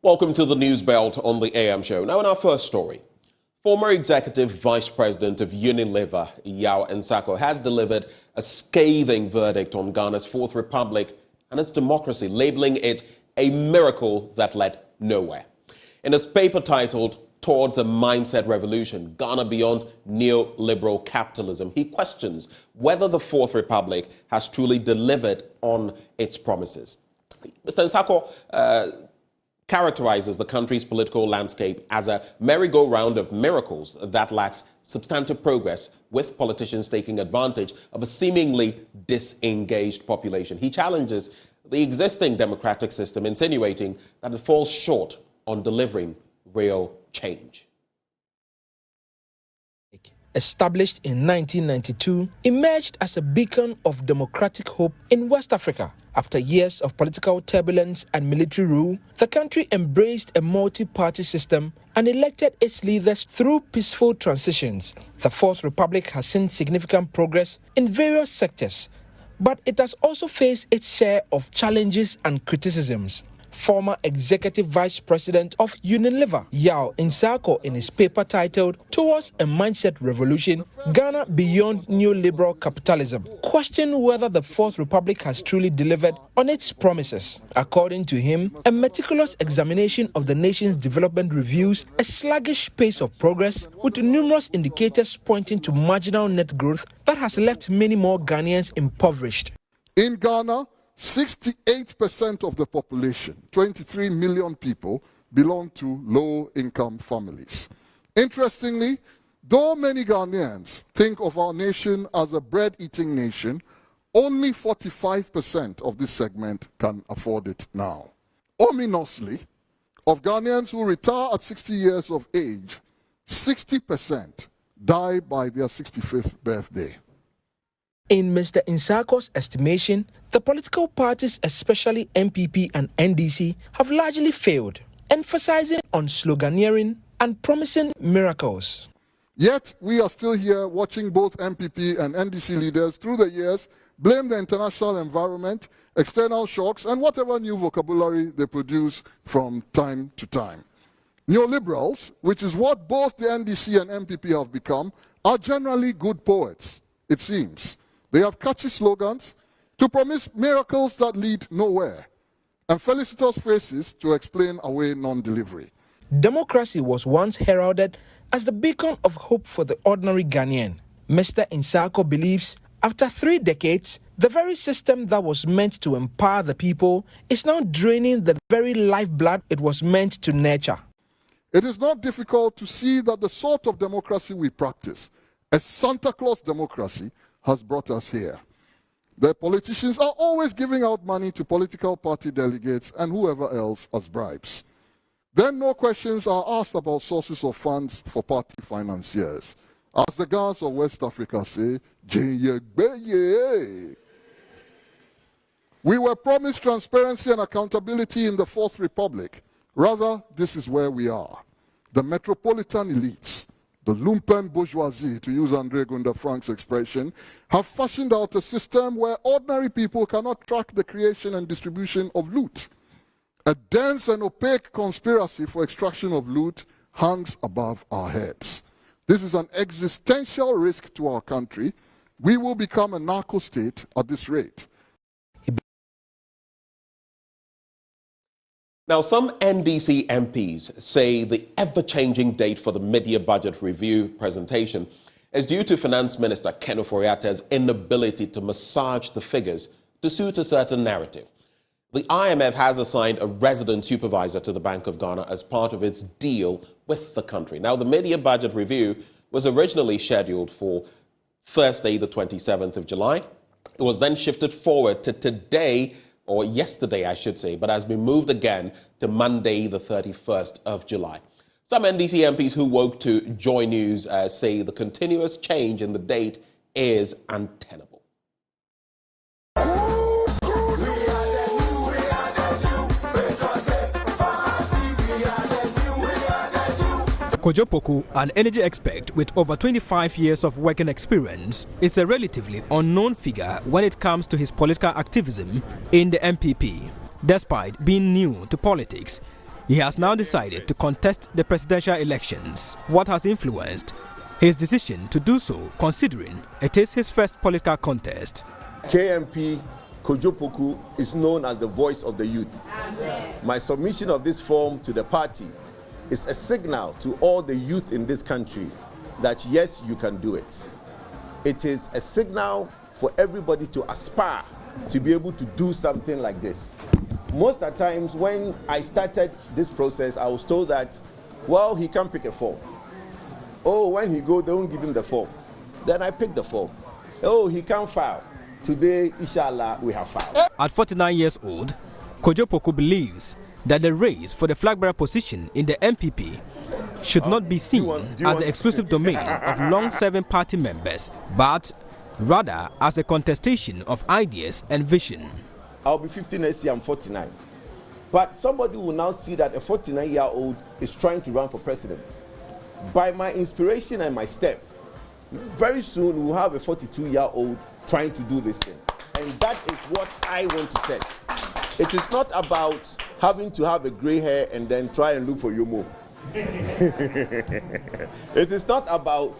Welcome to the News Belt on the AM show. Now in our first story, former Executive Vice President of Unilever, Nsarkoh, has delivered a scathing verdict on Ghana's Fourth Republic and its democracy, labeling it a miracle that led nowhere. In his paper titled Towards a Mindset Revolution, Ghana Beyond Neoliberal Capitalism, he questions whether the Fourth Republic has truly delivered on its promises. Mr. Nsarkoh characterizes the country's political landscape as a merry-go-round of miracles that lacks substantive progress, with politicians taking advantage of a seemingly disengaged population. He challenges the existing democratic system, insinuating that it falls short on delivering real change. Established in 1992, emerged as a beacon of democratic hope in West Africa. After years of political turbulence and military rule, the country embraced a multi-party system and elected its leaders through peaceful transitions. The Fourth Republic has seen significant progress in various sectors, but it has also faced its share of challenges and criticisms. Former Executive Vice President of Unilever, Nsarkoh, in his paper titled Towards a Mindset Revolution, Ghana Beyond Neoliberal Capitalism, questioned whether the Fourth Republic has truly delivered on its promises. According to him, a meticulous examination of the nation's development reveals a sluggish pace of progress, with numerous indicators pointing to marginal net growth that has left many more Ghanaians impoverished. In Ghana, 68% of the population, 23 million people, belong to low-income families. Interestingly, though many Ghanaians think of our nation as a bread-eating nation, only 45% of this segment can afford it now. Ominously, of Ghanaians who retire at 60 years of age, 60% die by their 65th birthday. In Mr. Nsarkoh's estimation, the political parties, especially MPP and NDC, have largely failed, emphasizing on sloganeering and promising miracles. Yet, we are still here watching both MPP and NDC leaders through the years blame the international environment, external shocks, and whatever new vocabulary they produce from time to time. Neoliberals, which is what both the NDC and MPP have become, are generally good poets, it seems. They have catchy slogans to promise miracles that lead nowhere, and felicitous phrases to explain away non-delivery. Democracy was once heralded as the beacon of hope for the ordinary Ghanaian. Mr. Nsarkoh believes after 3 decades, the very system that was meant to empower the people is now draining the very lifeblood it was meant to nurture. It is not difficult to see that the sort of democracy we practice, a Santa Claus democracy, has brought us here. The politicians are always giving out money to political party delegates and whoever else as bribes. Then no questions are asked about sources of funds for party financiers. As the guys of West Africa say, we were promised transparency and accountability in the Fourth Republic. Rather, this is where we are. The metropolitan elites, the lumpen bourgeoisie, to use André Gunda Frank's expression, have fashioned out a system where ordinary people cannot track the creation and distribution of loot. A dense and opaque conspiracy for extraction of loot hangs above our heads. This is an existential risk to our country. We will become a narco state at this rate. Now, some NDC MPs say the ever-changing date for the mid-year budget review presentation is due to Finance Minister Ken Ofori-Attah's inability to massage the figures to suit a certain narrative. The IMF has assigned a resident supervisor to the Bank of Ghana as part of its deal with the country. Now, the mid-year budget review was originally scheduled for Thursday, the 27th of July. It was then shifted forward to today, or yesterday, I should say, but has been moved again to Monday, the 31st of July. Some NDC MPs who woke to Joy News say the continuous change in the date is untenable. Kojo Poku, an energy expert with over 25 years of working experience, is a relatively unknown figure when it comes to his political activism in the MPP. Despite being new to politics, He has now decided to contest the presidential elections. What has influenced his decision to do so, considering it is his first political contest? KMP Kojopoku is known as the voice of the youth. My submission of this form to the party is a signal to all the youth in this country that yes, you can do it. It is a signal for everybody to aspire to be able to do something like this. Most of the times when I started this process, I was told that, well, he can't pick a form. Oh, when he go, they won't give him the form. Then I picked the form. Oh, he can't file. Today, inshallah, we have filed. At 49 years old, Kojopoku believes that the race for the flag bearer position in the MPP should not be seen as the exclusive domain of long-serving party members, but rather as a contestation of ideas and vision. I'll be 50 next year, I'm 49. But somebody will now see that a 49-year-old is trying to run for president. By my inspiration and my step, very soon we'll have a 42-year-old trying to do this thing. And that is what I want to set. It is not about having to have a gray hair and then try and look for Yomo. It is not about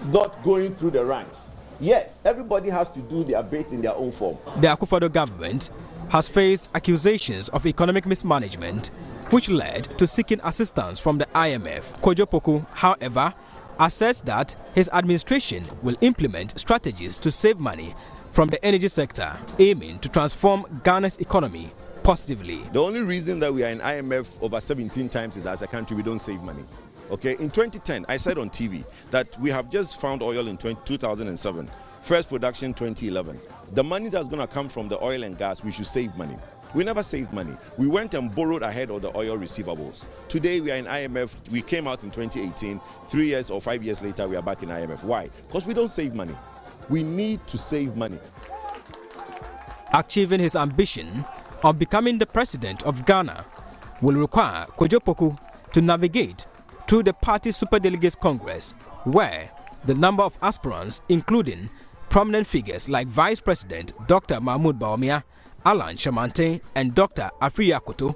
not going through the ranks. Yes, everybody has to do their bit in their own form. The Akufo-Addo government has faced accusations of economic mismanagement, which led to seeking assistance from the IMF. Kojopoku, however, asserts that his administration will implement strategies to save money from the energy sector, aiming to transform Ghana's economy positively. The only reason that we are in IMF over 17 times is as a country we don't save money. Okay, in 2010, I said on TV that we have just found oil in 2007, first production 2011. The money that's going to come from the oil and gas, we should save money. We never saved money. We went and borrowed ahead of the oil receivables. Today we are in IMF. We came out in 2018. 3 years or 5 years later, we are back in IMF. Why? Because we don't save money. We need to save money. Achieving his ambition of becoming the president of Ghana will require Kojopoku to navigate through the party Superdelegates Congress, where the number of aspirants, including prominent figures like Vice President Dr. Mahmoud Bawumia, Alan Shamante, and Dr. Afri Yakoto,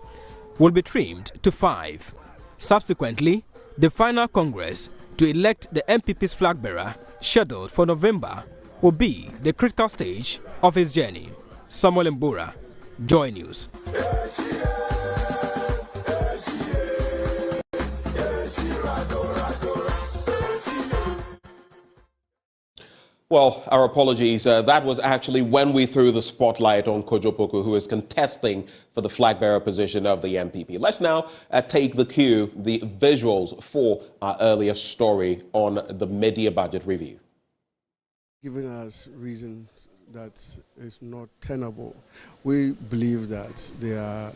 will be trimmed to 5. Subsequently, the final Congress to elect the MPP's flag bearer, scheduled for November, will be the critical stage of his journey. Samuel Mbura, Joy News. Well, our apologies. That was actually when we threw the spotlight on Kojopoku, who is contesting for the flag bearer position of the MPP. Let's now take the cue, the visuals for our earlier story on the mid-year budget review. Giving us reasons that is not tenable. We believe that they are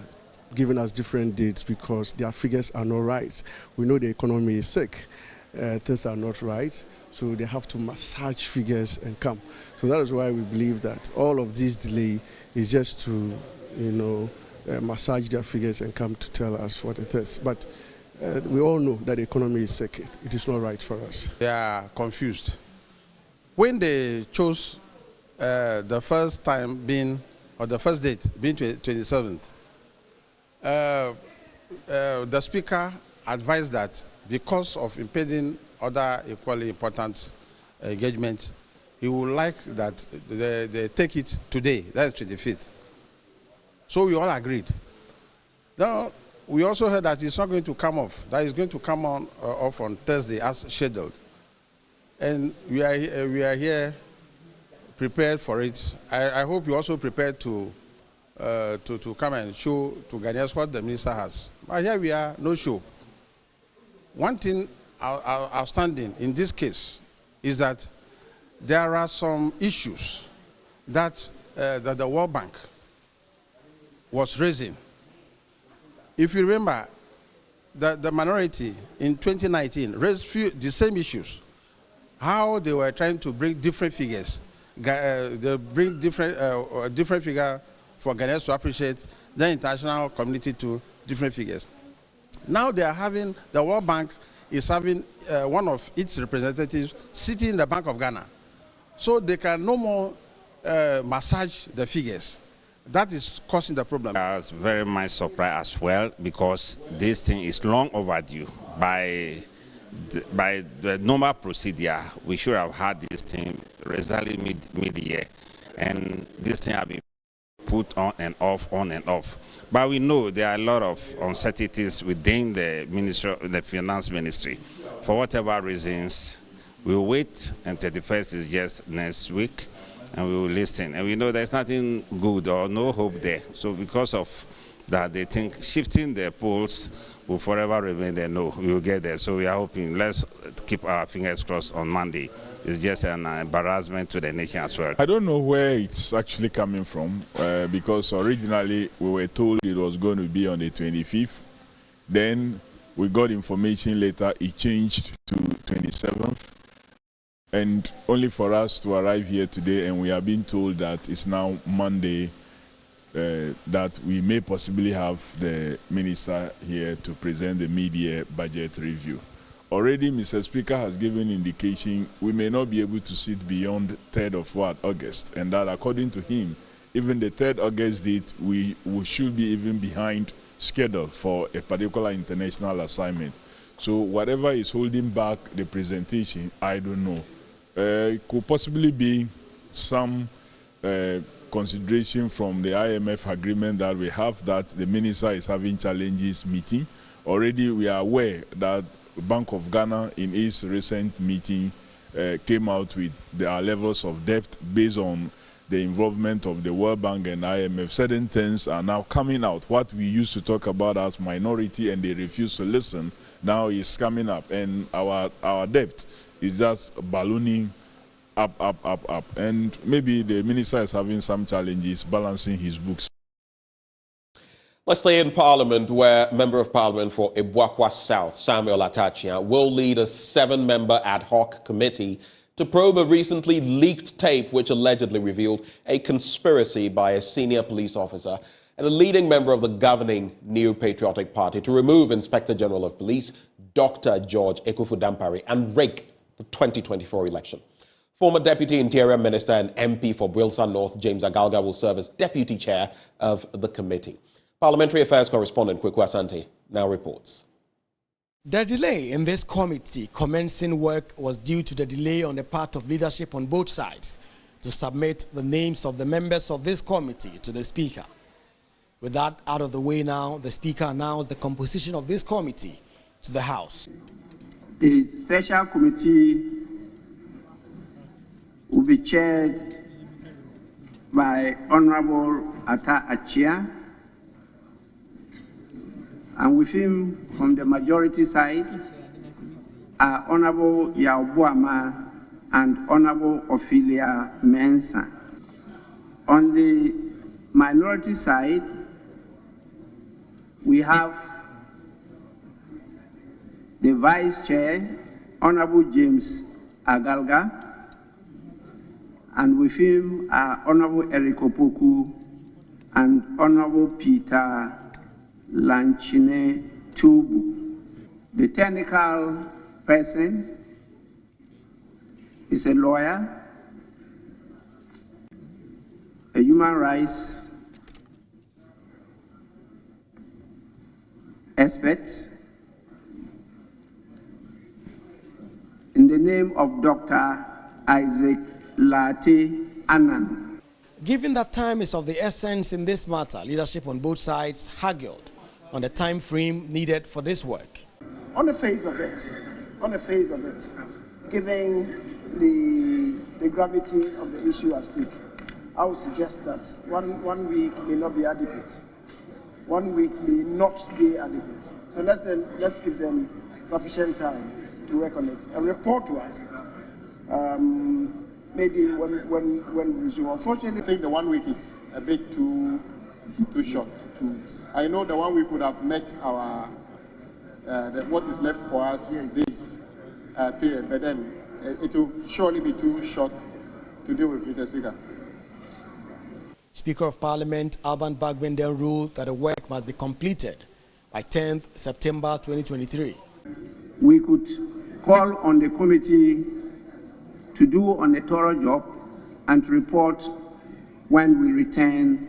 giving us different dates because their figures are not right. We know the economy is sick. Things are not right. So they have to massage figures and come. So that is why we believe that all of this delay is just to, massage their figures and come to tell us what it is. But we all know that the economy is sick. It is not right for us. They are confused. When they chose the first time being, or the first date being 27th, the speaker advised that because of impeding other equally important engagement, he would like that they take it today, that's 25th. So we all agreed. Now, we also heard that it's not going to come off, that it's going to come off on Thursday as scheduled. And we are here prepared for it. I hope you're also prepared to come and show to Ghanaians what the minister has. But here we are, no show. One thing outstanding in this case is that there are some issues that the World Bank was raising. If you remember, the minority in 2019 raised the same issues. How they were trying to bring different figures. They bring different figure for Ghanaians to appreciate the international community to different figures. Now they are having, the World Bank is having one of its representatives sitting in the Bank of Ghana. So they can no more massage the figures. That is causing the problem. I was very much surprised as well, because this thing is long overdue. By the normal procedure, we should have had this thing exactly mid-year, and this thing has been put on and off, on and off. But we know there are a lot of uncertainties within the Finance Ministry. For whatever reasons, we'll wait, and 31st is just next week, and we will listen. And we know there's nothing good or no hope there. So because of that, they think shifting the polls will forever remain there. No, we will get there. So we are hoping, let's keep our fingers crossed on Monday. It's just an embarrassment to the nation as well. I don't know where it's actually coming from, because originally we were told it was going to be on the 25th. Then we got information later it changed to 27th. And only for us to arrive here today, and we are being told that it's now Monday, that we may possibly have the minister here to present the mid-year budget review. Already, Mr. Speaker has given indication we may not be able to sit beyond 3rd of August, and that according to him, even the 3rd August date, we should be even behind schedule for a particular international assignment. So whatever is holding back the presentation, I don't know. It could possibly be some consideration from the IMF agreement that we have, that the minister is having challenges meeting. Already we are aware that Bank of Ghana in its recent meeting came out with our levels of debt based on the involvement of the World Bank and IMF. Certain things are now coming out. What we used to talk about as minority and they refuse to listen now is coming up, and our debt is just ballooning up. And maybe the minister is having some challenges balancing his books. Let's stay in Parliament, where Member of Parliament for Ibuakwa South, Samuel Atachia, will lead a 7-member ad hoc committee to probe a recently leaked tape which allegedly revealed a conspiracy by a senior police officer and a leading member of the governing New Patriotic Party to remove Inspector General of Police Dr. George Ekufu-Dampare and rig the 2024 election. Former Deputy Interior Minister and MP for Brilsa North, James Agalga, will serve as Deputy Chair of the committee. Parliamentary Affairs correspondent Kweku Asante now reports. The delay in this committee commencing work was due to the delay on the part of leadership on both sides to submit the names of the members of this committee to the Speaker. With that out of the way now, the Speaker announced the composition of this committee to the House. The special committee will be chaired by Honorable Ata Achia, and with him from the majority side are Honorable Yaobuama and Honorable Ophelia Mensah. On the minority side, we have the Vice Chair, Honorable James Agalga, and with him are Honorable Eric Opoku and Honorable Peter Lanchine Tubu. The technical person is a lawyer, a human rights expert, in the name of Dr. Isaac Latte Annan. Given that time is of the essence in this matter, leadership on both sides haggled on the time frame needed for this work. On the face of it, given the gravity of the issue at stake, I would suggest that one week may not be adequate. 1 week may not be adequate. So let's give them sufficient time to work on it and report to us. Maybe when we resume. Unfortunately, I think the 1 week is a bit too short. I know the 1 week would have met our what is left for us this period, but then it will surely be too short to deal with, Mr. Speaker. Speaker of Parliament Alban Bagbin then ruled that the work must be completed by 10th September 2023. We could call on the committee to do on a thorough job and to report when we return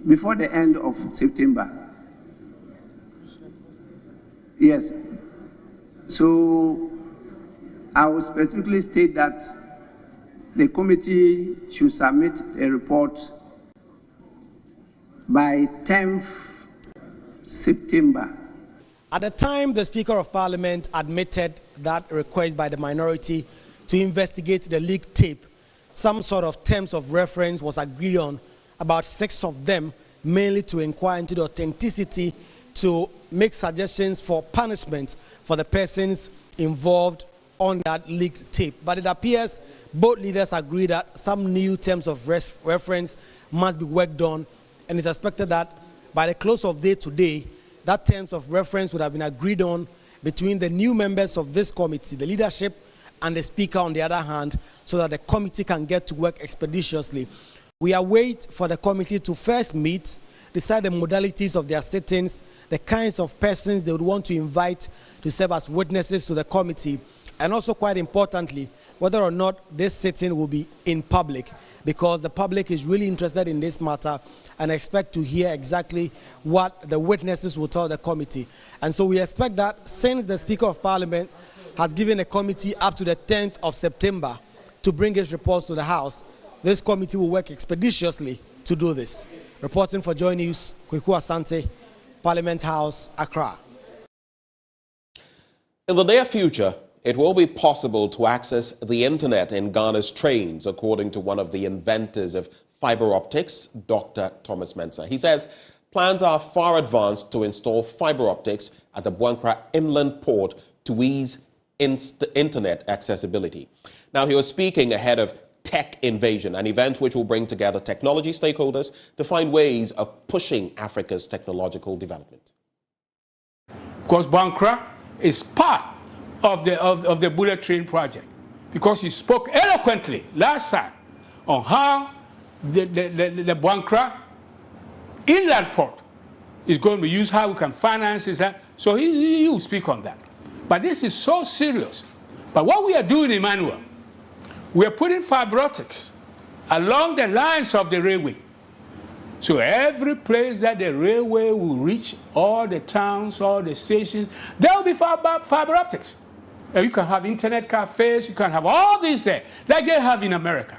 before the end of September. Yes. So I will specifically state that the committee should submit a report by 10th September. At the time, the Speaker of Parliament admitted that request by the minority to investigate the leaked tape, some sort of terms of reference was agreed on, about 6 of them, mainly to inquire into the authenticity, to make suggestions for punishment for the persons involved on that leaked tape. But it appears both leaders agree that some new terms of reference must be worked on, and it's expected that by the close of day today, that terms of reference would have been agreed on between the new members of this committee, the leadership, and the Speaker on the other hand, so that the committee can get to work expeditiously. We await for the committee to first meet, decide the modalities of their sittings, the kinds of persons they would want to invite to serve as witnesses to the committee, and also, quite importantly, whether or not this sitting will be in public, because the public is really interested in this matter and expect to hear exactly what the witnesses will tell the committee. And so we expect that since the Speaker of Parliament has given a committee up to the 10th of September to bring its reports to the House, this committee will work expeditiously to do this. Reporting for Joy News, Kweku Asante, Parliament House, Accra. In the near future, it will be possible to access the internet in Ghana's trains, according to one of the inventors of fiber optics, Dr. Thomas Mensah. He says plans are far advanced to install fiber optics at the Buankra inland port to ease internet accessibility. Now, he was speaking ahead of Tech Invasion, an event which will bring together technology stakeholders to find ways of pushing Africa's technological development. Because Buankra is part of the bullet train project, because he spoke eloquently last time on how the Buankra inland port is going to be used, how we can finance it. So he will speak on that. But this is so serious. But what we are doing, Emmanuel, we are putting fiber optics along the lines of the railway. So every place that the railway will reach, all the towns, all the stations, there will be fiber optics. You can have internet cafes, you can have all these there, like they have in America.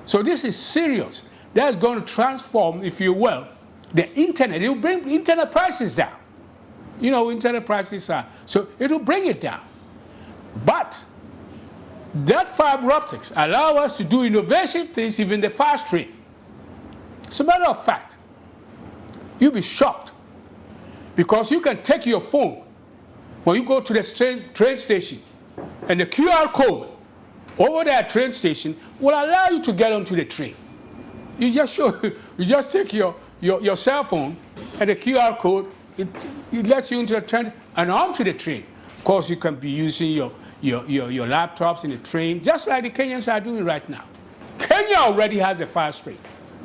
So this is serious. That's going to transform, if you will, the internet. It will bring internet prices down. You know, internet prices are, so it will bring it down. But that fiber optics allow us to do innovation things, even the fast train. As a matter of fact, you'll be shocked, because you can take your phone when you go to the train station, and the QR code over there at train station will allow you to get onto the train. You just take your cell phone, and the QR code, it lets you into the train and onto the train. Of course, you can be using your laptops in the train, just like the Kenyans are doing right now. Kenya already has the fast train.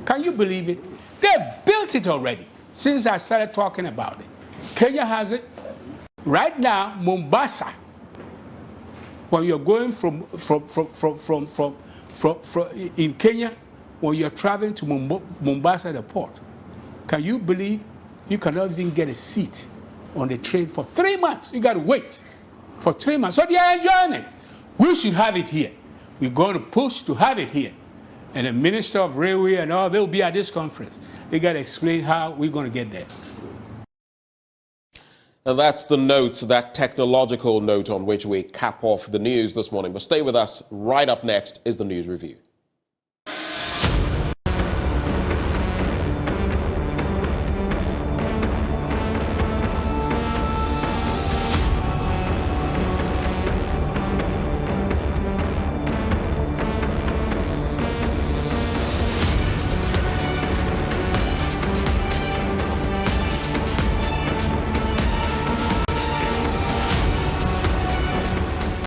Can you believe it? They built it already since I started talking about it. Kenya has it. Right now, Mombasa, when you're going from in Kenya, when you're traveling to Mombasa, the port, can you believe you cannot even get a seat on the train for 3 months? You got to wait for 3 months. So they are enjoying it. We should have it here. We're going to push to have it here. And the Minister of Railway and all, they'll be at this conference. They got to explain how we're going to get there. And that's the note, that technological note on which we cap off the news this morning. But stay with us. Right up next is the news review.